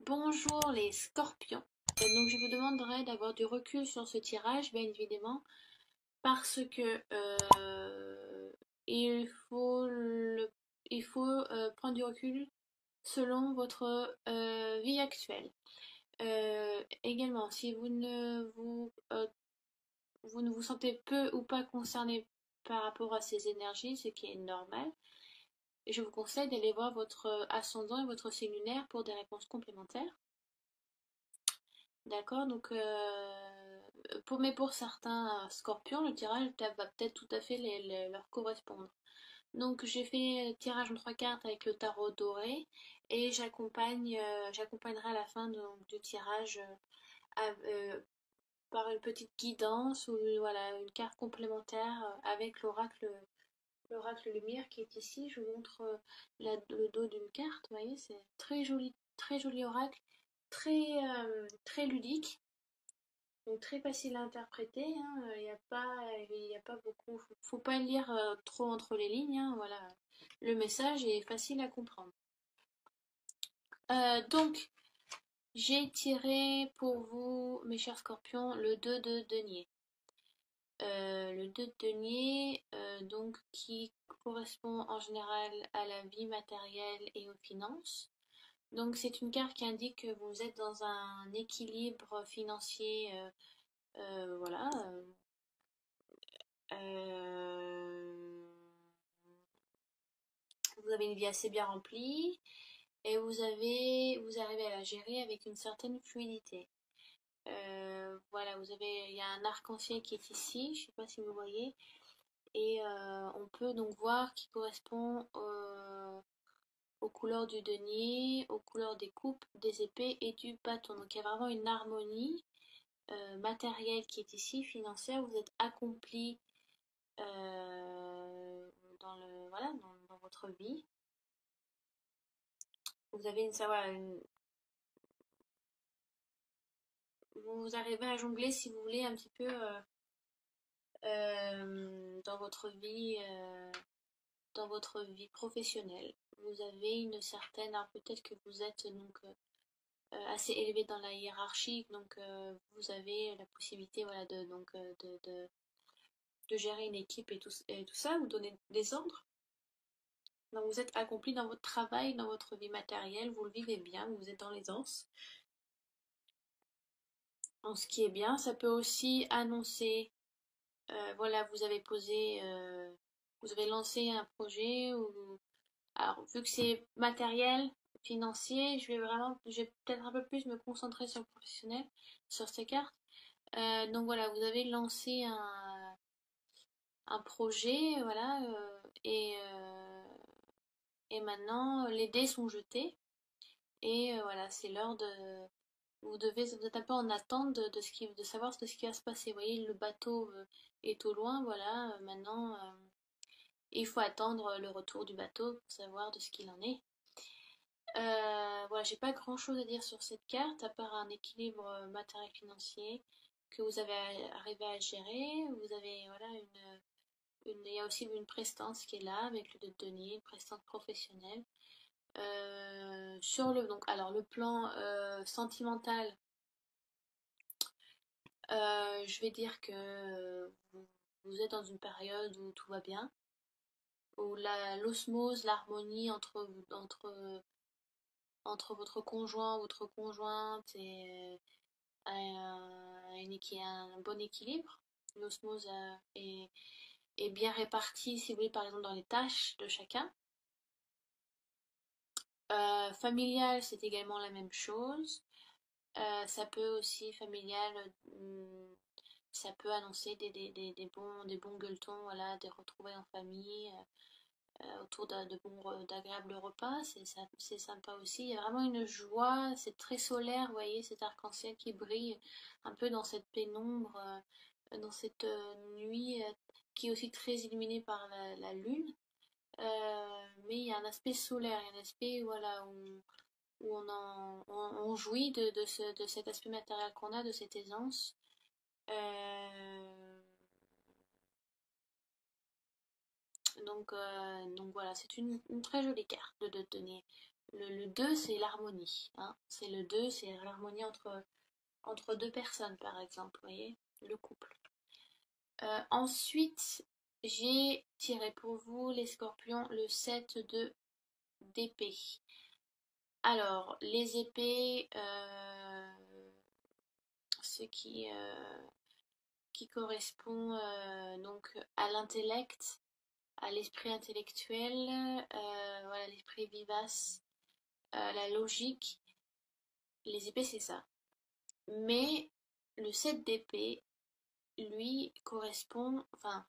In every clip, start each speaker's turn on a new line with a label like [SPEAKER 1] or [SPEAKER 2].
[SPEAKER 1] Bonjour les scorpions. Donc je vous demanderai d'avoir du recul sur ce tirage, bien évidemment, parce que il faut, prendre du recul selon votre vie actuelle. Également, si vous ne vous sentez peu ou pas concerné par rapport à ces énergies, ce qui est normal, je vous conseille d'aller voir votre ascendant et votre signe lunaire pour des réponses complémentaires. D'accord, donc pour certains scorpions, le tirage va peut-être tout à fait leur correspondre. Donc j'ai fait tirage en trois cartes avec le tarot doré et j'accompagnerai à la fin du tirage par une petite guidance ou voilà une carte complémentaire avec l'oracle lumière qui est ici. Je vous montre le dos d'une carte, vous voyez, c'est très joli oracle, très ludique. Donc très facile à interpréter, hein, y a pas beaucoup, faut pas lire trop entre les lignes, hein, voilà. Le message est facile à comprendre. Donc, j'ai tiré pour vous, mes chers scorpions, le 2 de denier. Le 2 de denier, donc, qui correspond en général à la vie matérielle et aux finances. Donc, c'est une carte qui indique que vous êtes dans un équilibre financier, voilà. Euh, vous avez une vie assez bien remplie et vous arrivez à la gérer avec une certaine fluidité. Voilà, il y a un arc-en-ciel qui est ici, je ne sais pas si vous voyez, et on peut donc voir qui correspond aux couleurs du denier, aux couleurs des coupes, des épées et du bâton. Donc il y a vraiment une harmonie matérielle qui est ici, financière. Vous êtes accompli voilà, dans votre vie. Vous avez vous arrivez à jongler si vous voulez un petit peu euh, dans votre vie professionnelle. Vous avez une certaine, alors peut-être que vous êtes donc assez élevé dans la hiérarchie, donc vous avez la possibilité voilà de gérer une équipe et tout ça, vous donnez des ordres. Donc vous êtes accompli dans votre travail, dans votre vie matérielle, vous le vivez bien, vous êtes dans l'aisance. En ce qui est bien, ça peut aussi annoncer, voilà, vous avez lancé un projet, ou, alors vu que c'est matériel, financier, je vais peut-être un peu plus me concentrer sur le professionnel, sur ces cartes. Donc voilà, vous avez lancé un projet, voilà, et maintenant les dés sont jetés, et voilà, c'est l'heure de, vous êtes un peu en attente de savoir ce qui va se passer. Vous voyez, le bateau est au loin, voilà. Maintenant, il faut attendre le retour du bateau pour savoir de ce qu'il en est. Voilà, j'ai pas grand chose à dire sur cette carte, à part un équilibre matériel financier que vous avez arrivé à gérer. Vous avez, voilà, il y a aussi une prestance qui est là avec le de denier, une prestance professionnelle. Alors le plan sentimental, je vais dire que vous êtes dans une période où tout va bien, où l'osmose, l'harmonie entre votre conjoint, votre conjointe et qui a un bon équilibre. L'osmose est bien répartie, si vous voulez, par exemple, dans les tâches de chacun. Familial, c'est également la même chose. Ça peut aussi, familial, ça peut annoncer des bons gueuletons, voilà, des retrouvailles en famille, autour d'agréables repas, c'est sympa aussi. Il y a vraiment une joie, c'est très solaire, vous voyez, cet arc-en-ciel qui brille un peu dans cette pénombre, dans cette nuit qui est aussi très illuminée par la lune. Mais il y a un aspect solaire, il y a un aspect voilà, où on jouit de cet aspect matériel qu'on a, de cette aisance. Euh, donc voilà, c'est une très jolie carte de donner. Le 2, c'est l'harmonie, hein. C'est le 2, c'est l'harmonie entre deux personnes, par exemple, vous voyez, le couple. Ensuite, j'ai tiré pour vous, les scorpions, le 7 d'épée. Alors, les épées, ce qui correspond donc à l'intellect, à l'esprit intellectuel, voilà, l'esprit vivace, la logique. Les épées, c'est ça. Mais le 7 d'épée, lui, correspond, enfin,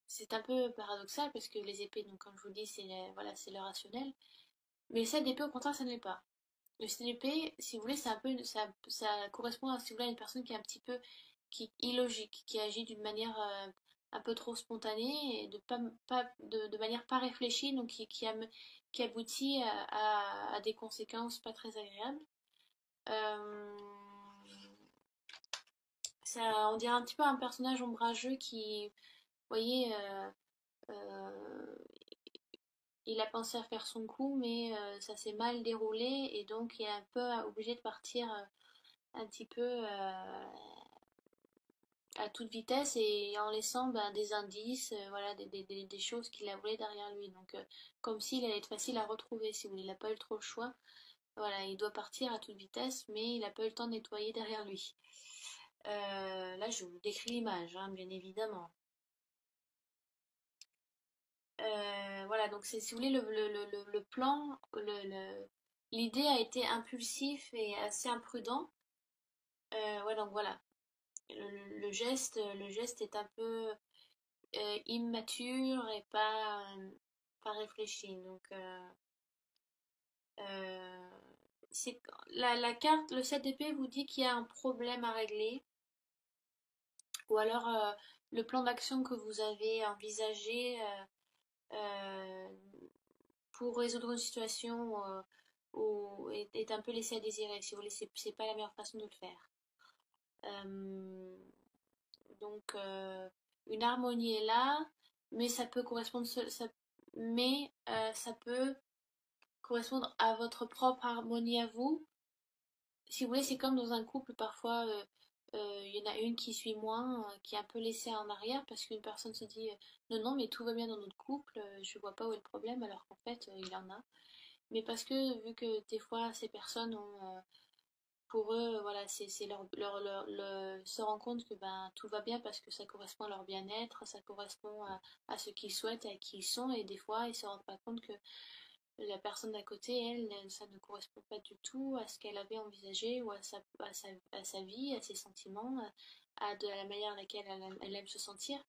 [SPEAKER 1] c'est un peu paradoxal parce que les épées, donc comme je vous dis, voilà, c'est le rationnel. Mais le 7 d'épée, au contraire, ça ne l'est pas. Le 7 d'épée, si vous voulez, c'est un peu, ça correspond à, si vous voulez, à une personne qui est un petit peu illogique, qui agit d'une manière un peu trop spontanée et de manière pas réfléchie, donc qui aboutit à des conséquences pas très agréables. Euh, Ça, on dirait un petit peu un personnage ombrageux qui, vous voyez, euh, il a pensé à faire son coup, mais ça s'est mal déroulé et donc il est un peu obligé de partir un petit peu à toute vitesse et en laissant ben, des indices, voilà, des choses qu'il a volées derrière lui. Donc, comme s'il allait être facile à retrouver, si vous voulez, il n'a pas eu trop le choix. Voilà, il doit partir à toute vitesse, mais il n'a pas eu le temps de nettoyer derrière lui. Là, je vous décris l'image, hein, bien évidemment. Voilà, donc c'est, si vous voulez, le plan, l'idée a été impulsif et assez imprudent. Ouais, donc voilà, le geste est un peu immature et pas réfléchi. Donc, euh, c'est, la carte, le 7 d'épée vous dit qu'il y a un problème à régler, ou alors le plan d'action que vous avez envisagé euh, pour résoudre une situation est un peu laissé à désirer. Si vous voulez, c'est pas la meilleure façon de le faire. Euh, donc, une harmonie est là, mais ça peut correspondre, mais ça peut correspondre à votre propre harmonie à vous. Si vous voulez, c'est comme dans un couple, parfois, il y en a une qui suit moins, qui est un peu laissée en arrière parce qu'une personne se dit non, non, mais tout va bien dans notre couple, je vois pas où est le problème, alors qu'en fait, il y en a. Mais parce que, vu que des fois, ces personnes ont, pour eux, voilà, c'est se rendre compte que ben, tout va bien parce que ça correspond à leur bien-être, ça correspond à ce qu'ils souhaitent, à qui ils sont, et des fois, ils se rendent pas compte que la personne d'à côté, ça ne correspond pas du tout à ce qu'elle avait envisagé ou à sa vie, à ses sentiments, de la manière à laquelle elle aime se sentir.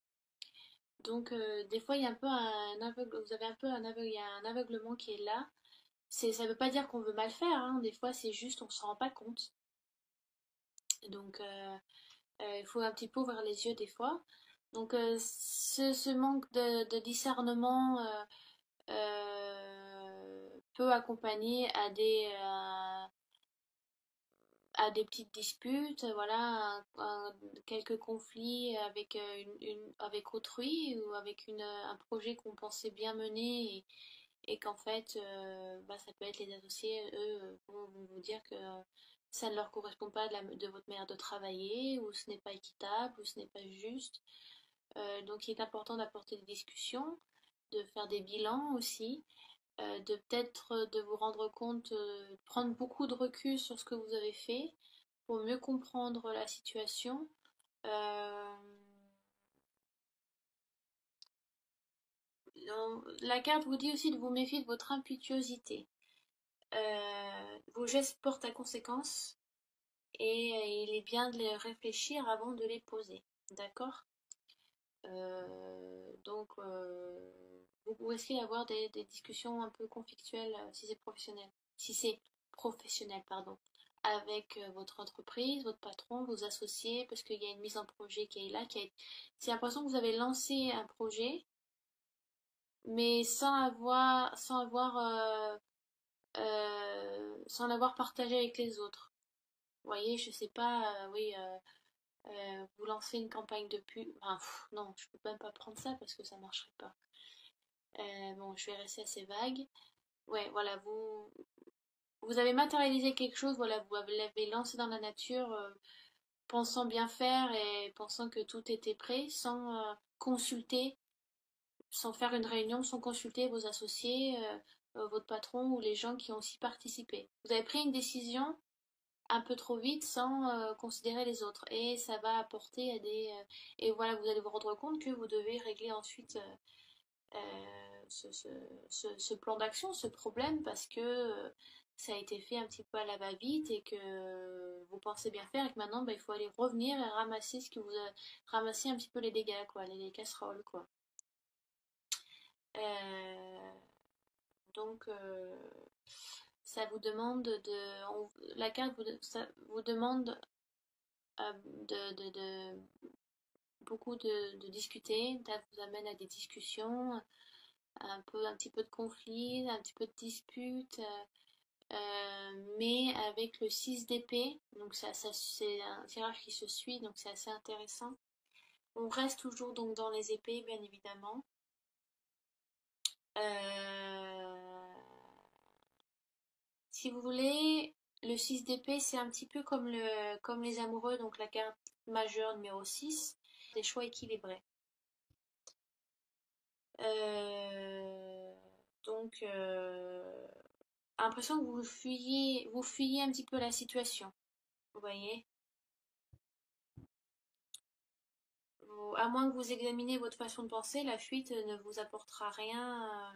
[SPEAKER 1] Donc, des fois, il y a un peu vous avez un peu il y a un aveuglement qui est là. Ça veut pas dire qu'on veut mal faire, hein. Des fois, c'est juste on se rend pas compte. Donc, il faut un petit peu ouvrir les yeux des fois. Donc, ce manque de discernement peut accompagner à des petites disputes, voilà, quelques conflits avec, avec autrui ou avec un projet qu'on pensait bien mener et qu'en fait, bah, ça peut être les associés, eux, vont vous dire que ça ne leur correspond pas de votre manière de travailler, ou ce n'est pas équitable, ou ce n'est pas juste. Donc il est important d'apporter des discussions, de faire des bilans aussi, de peut-être de vous rendre compte, prendre beaucoup de recul sur ce que vous avez fait pour mieux comprendre la situation. Euh, la carte vous dit aussi de vous méfier de votre impétuosité. Vos gestes portent à conséquence et il est bien de les réfléchir avant de les poser. D'accord. Donc, vous risquez d'avoir des discussions un peu conflictuelles si c'est professionnel. Si c'est professionnel, pardon. Avec votre entreprise, votre patron, vos associés, parce qu'il y a une mise en projet qui est là. C'est l'impression que vous avez lancé un projet, mais sans l'avoir partagé avec les autres. Vous voyez, je sais pas, oui, vous lancez une campagne de pub. Enfin, non, je peux même pas prendre ça parce que ça marcherait pas. Bon, je vais rester assez vague. Ouais, voilà, vous avez matérialisé quelque chose, voilà, vous l'avez lancé dans la nature, pensant bien faire et pensant que tout était prêt, sans consulter, sans faire une réunion, sans consulter vos associés, votre patron ou les gens qui ont aussi participé. Vous avez pris une décision un peu trop vite sans considérer les autres. Et ça va apporter à des... et voilà, vous allez vous rendre compte que vous devez régler ensuite ce plan d'action, ce problème, parce que ça a été fait un petit peu à la va-vite et que vous pensez bien faire et que maintenant bah, il faut aller revenir et ramasser ce que vous a... ramasser un petit peu les dégâts, quoi, les casseroles, quoi. Euh, donc ça vous demande la carte ça vous demande beaucoup de discuter, ça vous amène à des discussions, un petit peu de conflit, un petit peu de dispute, mais avec le 6 d'épée, donc c'est un tirage qui se suit, donc c'est assez intéressant. On reste toujours donc dans les épées, bien évidemment. Euh, Si vous voulez, le 6 d'épée, c'est un petit peu comme les amoureux, donc la carte majeure numéro 6, des choix équilibrés. Euh, donc, l'impression que vous fuyez un petit peu la situation. Vous voyez? À moins que vous examiniez votre façon de penser, la fuite ne vous apportera rien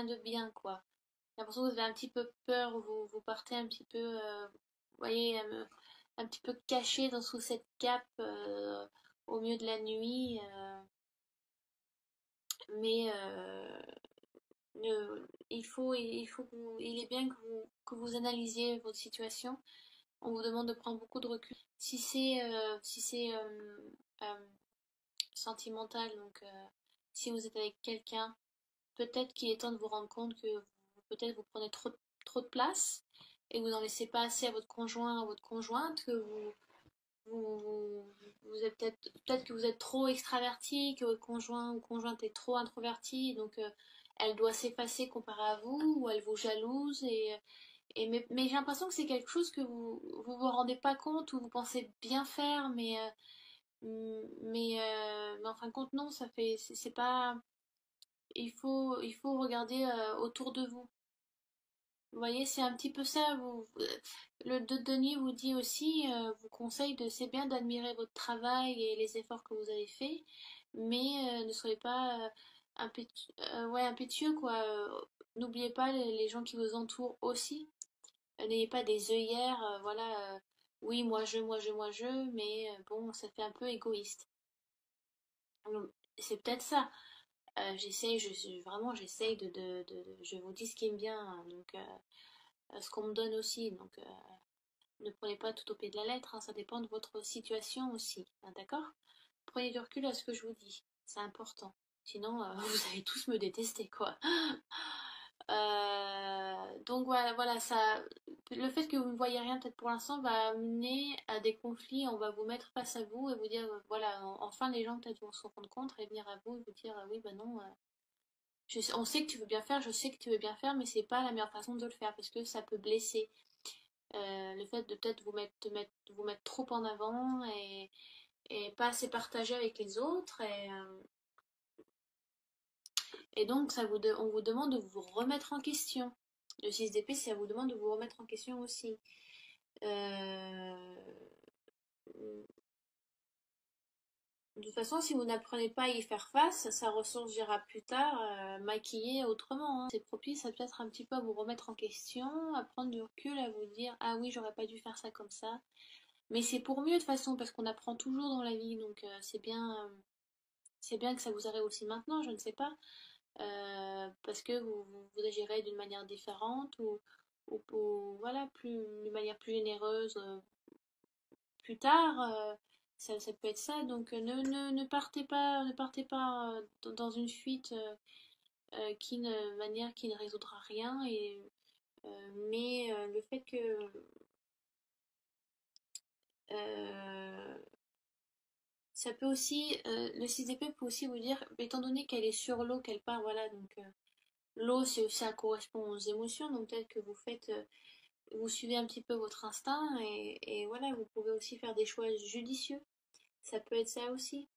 [SPEAKER 1] de bien, quoi. J'ai l'impression que vous avez un petit peu peur, vous partez un petit peu, vous voyez, un petit peu caché sous cette cape au milieu de la nuit, mais il est bien que vous analysiez votre situation. On vous demande de prendre beaucoup de recul. Si c'est euh, sentimental, donc si vous êtes avec quelqu'un, peut-être qu'il est temps de vous rendre compte que peut-être vous prenez trop de place et vous n'en laissez pas assez à votre conjoint, à votre conjointe, que vous êtes peut-être que vous êtes trop extraverti, que votre conjoint ou conjointe est trop introverti, donc elle doit s'effacer comparé à vous, ou elle vous jalouse, mais j'ai l'impression que c'est quelque chose que vous rendez pas compte, ou vous pensez bien faire, mais en fin de compte, non, c'est pas, il faut regarder autour de vous. Vous voyez, c'est un petit peu ça. Le de Denis vous dit aussi, vous conseille c'est bien d'admirer votre travail et les efforts que vous avez faits, mais ne soyez pas ouais, impétueux, quoi. N'oubliez pas les gens qui vous entourent aussi. N'ayez pas des œillères, voilà. Oui, moi je, mais bon, ça fait un peu égoïste. Donc, c'est peut-être ça. Vraiment, j'essaye je vous dis ce qui me vient, hein, donc ce qu'on me donne aussi, donc ne prenez pas tout au pied de la lettre, hein, ça dépend de votre situation aussi, hein, d'accord? Prenez du recul à ce que je vous dis, c'est important. Sinon, vous allez tous me détester, quoi. Donc voilà, ça, le fait que vous ne voyez rien peut-être pour l'instant va amener à des conflits. On va vous mettre face à vous et vous dire, voilà, enfin les gens peut-être vont se rendre compte et venir à vous et vous dire, oui, bah non, on sait que tu veux bien faire, je sais que tu veux bien faire, mais c'est pas la meilleure façon de le faire parce que ça peut blesser. Le fait de peut-être vous mettre trop en avant et pas assez partager avec les autres. Et donc, on vous demande de vous remettre en question. Le 6 d'épée, ça vous demande de vous remettre en question aussi. Euh, de toute façon, si vous n'apprenez pas à y faire face, ça ressurgira plus tard, maquillé autrement, hein. C'est propice à peut-être un petit peu à vous remettre en question, à prendre du recul, à vous dire ah oui, j'aurais pas dû faire ça comme ça. Mais c'est pour mieux de toute façon, parce qu'on apprend toujours dans la vie, donc c'est bien que ça vous arrive aussi maintenant, je ne sais pas, parce que vous agirez d'une manière différente voilà, d'une manière plus généreuse plus tard. Ça peut être ça, donc ne partez pas dans une fuite manière qui ne résoudra rien, mais le fait que euh, ça peut aussi, le 6 d'épée peut aussi vous dire, étant donné qu'elle est sur l'eau, qu'elle part, voilà, donc L'eau, c'est aussi, ça correspond aux émotions, donc peut-être que vous suivez un petit peu votre instinct et voilà, vous pouvez aussi faire des choix judicieux. Ça peut être ça aussi.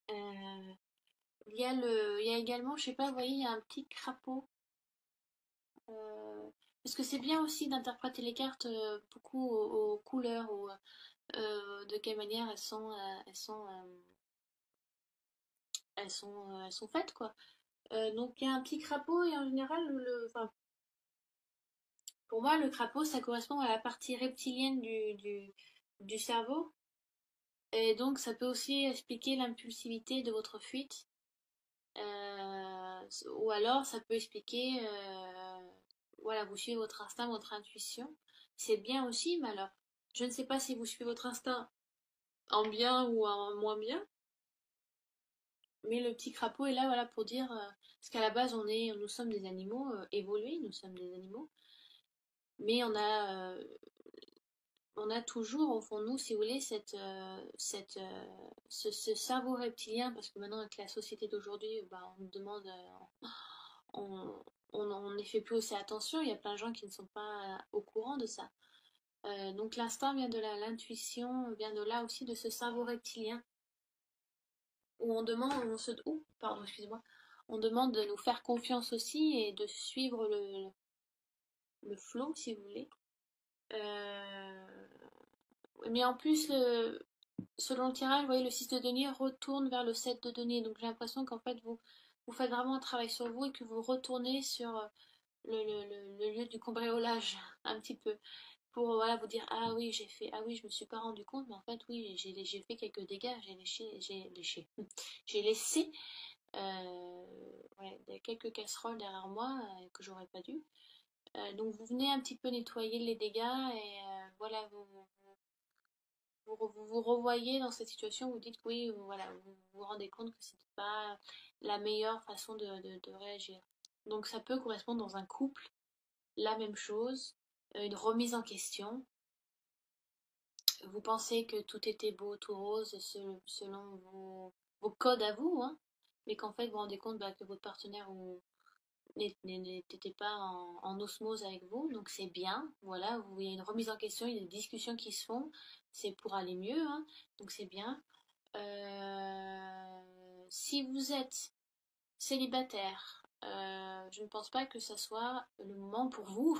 [SPEAKER 1] Euh, il y a également, je sais pas, vous voyez, il y a un petit crapaud. euh, Parce que c'est bien aussi d'interpréter les cartes beaucoup aux couleurs ou de quelle manière elles sont faites, quoi. Donc il y a un petit crapaud et en général, enfin, pour moi, le crapaud, ça correspond à la partie reptilienne du cerveau. Et donc, ça peut aussi expliquer l'impulsivité de votre fuite. Ou alors, ça peut expliquer, voilà, vous suivez votre instinct, votre intuition. C'est bien aussi, mais alors, je ne sais pas si vous suivez votre instinct en bien ou en moins bien, mais le petit crapaud est là, voilà, pour dire, parce qu'à la base, nous sommes des animaux évolués, nous sommes des animaux, mais on a toujours au fond de nous, si vous voulez, ce cerveau reptilien, parce que maintenant avec la société d'aujourd'hui, bah, on nous demande, on on n'y fait plus aussi attention, il y a plein de gens qui ne sont pas au courant de ça. Donc l'instinct vient de là, l'intuition vient de là aussi, de ce cerveau reptilien, où on demande, pardon, excusez-moi, on demande de nous faire confiance aussi et de suivre le flow, si vous voulez. Euh, mais en plus, selon le tirage, vous voyez, le 6 de denier retourne vers le 7 de denier. Donc j'ai l'impression qu'en fait, vous faites vraiment un travail sur vous et que vous retournez sur le lieu du cambriolage, un petit peu. Pour voilà, vous dire, ah oui, ah oui, je me suis pas rendu compte, mais en fait, oui, j'ai fait quelques dégâts, j'ai laissé ouais, quelques casseroles derrière moi que j'aurais pas dû. Donc vous venez un petit peu nettoyer les dégâts et voilà, vous revoyez dans cette situation, vous dites que oui, voilà, vous vous rendez compte que c'était pas la meilleure façon de réagir. Donc ça peut correspondre dans un couple, la même chose, une remise en question. Vous pensez que tout était beau, tout rose selon vos codes à vous, hein, mais qu'en fait vous vous rendez compte bah, que votre partenaire n'était pas en osmose avec vous, donc c'est bien, voilà, il y a une remise en question, il y a des discussions qui se font, c'est pour aller mieux, hein, donc c'est bien. Si vous êtes célibataire, je ne pense pas que ça soit le moment pour vous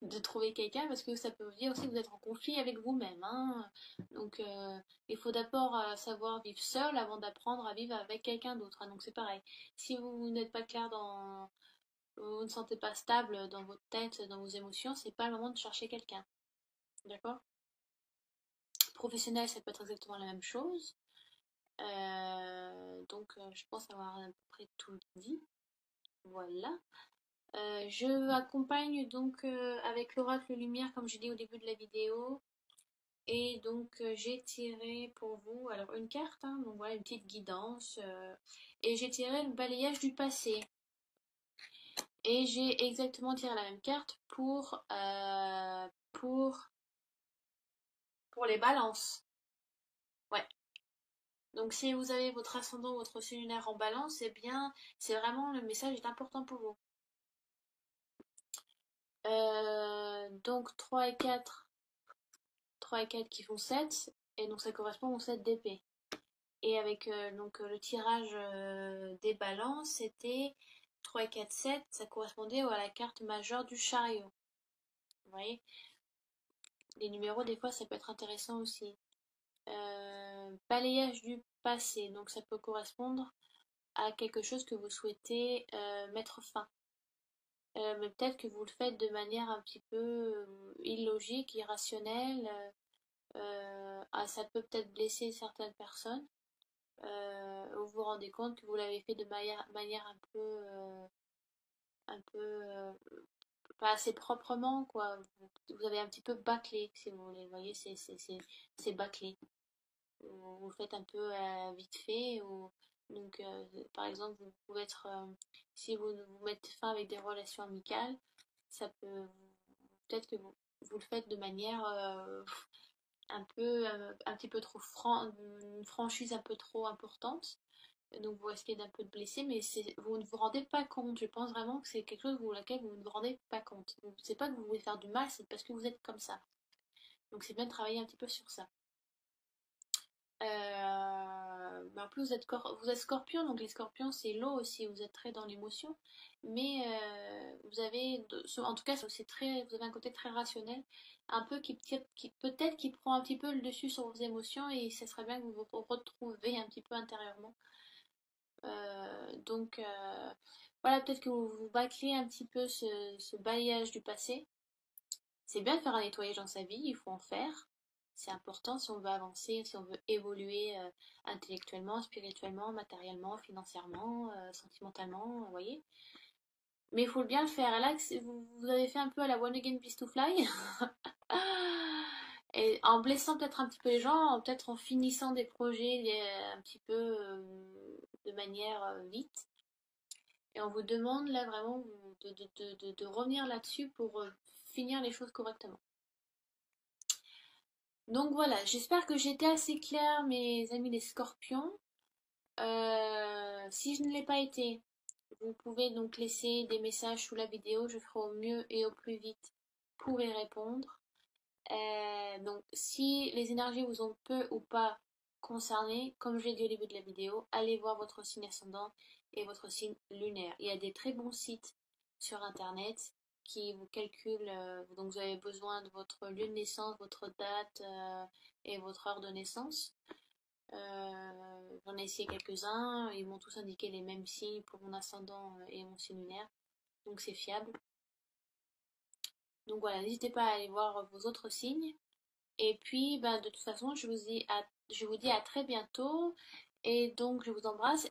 [SPEAKER 1] de trouver quelqu'un parce que ça peut dire aussi que vous êtes en conflit avec vous-même, hein. Donc il faut d'abord savoir vivre seul avant d'apprendre à vivre avec quelqu'un d'autre, hein. Donc c'est pareil. Si vous n'êtes pas clair vous ne sentez pas stable dans votre tête, dans vos émotions, c'est pas le moment de chercher quelqu'un. D'accord? Professionnel, ça peut être exactement la même chose. Donc, je pense avoir à peu près tout dit. Voilà. Je accompagne donc avec l'oracle lumière, comme j'ai dit au début de la vidéo. Et donc, j'ai tiré pour vous, alors une carte, hein, donc voilà, une petite guidance. Et j'ai tiré le balayage du passé. Et j'ai exactement tiré la même carte pour les balances. Ouais. Donc si vous avez votre ascendant, votre cellulaire en balance, c'est bien, c'est vraiment le message est important pour vous. Donc 3 et 4 qui font 7 et donc ça correspond au 7 d'épée. Et avec donc le tirage des balances, c'était 3 et 4 7 ça correspondait à la carte majeure du chariot. Vous voyez, les numéros, des fois, ça peut être intéressant aussi. Balayage du passé, donc ça peut correspondre à quelque chose que vous souhaitez mettre fin. Mais peut-être que vous le faites de manière un petit peu illogique, irrationnelle. Ça peut peut-être blesser certaines personnes. Vous vous rendez compte que vous l'avez fait de manière un peu pas assez proprement, quoi. Vous avez un petit peu bâclé, si vous voulez. Vous voyez, c'est bâclé. Vous le faites un peu vite fait. Donc, par exemple, vous pouvez être, si vous mettez fin avec des relations amicales, ça peut, peut-être que vous le faites de manière un petit peu trop une franchise un peu trop importante. Donc vous risquez d'un peu de blesser, mais vous ne vous rendez pas compte. Je pense vraiment que c'est quelque chose pour laquelle vous ne vous rendez pas compte. C'est pas que vous voulez faire du mal, c'est parce que vous êtes comme ça. Donc c'est bien de travailler un petit peu sur ça. En plus, vous êtes scorpion, donc les scorpions, c'est l'eau aussi, vous êtes très dans l'émotion. Mais vous avez, en tout cas, c'est très, vous avez un côté très rationnel, un peu peut-être qui prend un petit peu le dessus sur vos émotions et ce serait bien que vous vous retrouviez un petit peu intérieurement. Voilà, peut-être que vous bâclez un petit peu ce bailliage du passé. C'est bien de faire un nettoyage dans sa vie, il faut en faire. C'est important si on veut avancer, si on veut évoluer intellectuellement, spirituellement, matériellement, financièrement, sentimentalement, vous voyez. Mais il faut bien le faire. Et là, vous avez fait un peu à la One Again Beast to Fly. Et en blessant peut-être un petit peu les gens, peut-être en finissant des projets un petit peu de manière vite. Et on vous demande là vraiment de revenir là-dessus pour finir les choses correctement. Donc voilà, j'espère que j'étais assez claire, mes amis les scorpions. Si je ne l'ai pas été, vous pouvez donc laisser des messages sous la vidéo, je ferai au mieux et au plus vite pour y répondre. Donc si les énergies vous ont peu ou pas concerné, comme je l'ai dit au début de la vidéo, allez voir votre signe ascendant et votre signe lunaire. Il y a des très bons sites sur internet qui vous calculent, donc vous avez besoin de votre lieu de naissance, votre date et votre heure de naissance. J'en ai essayé quelques-uns, ils m'ont tous indiqué les mêmes signes pour mon ascendant et mon signe lunaire, donc c'est fiable. Donc voilà, n'hésitez pas à aller voir vos autres signes. Et puis, bah, de toute façon, je vous dis à très bientôt. Et donc, je vous embrasse.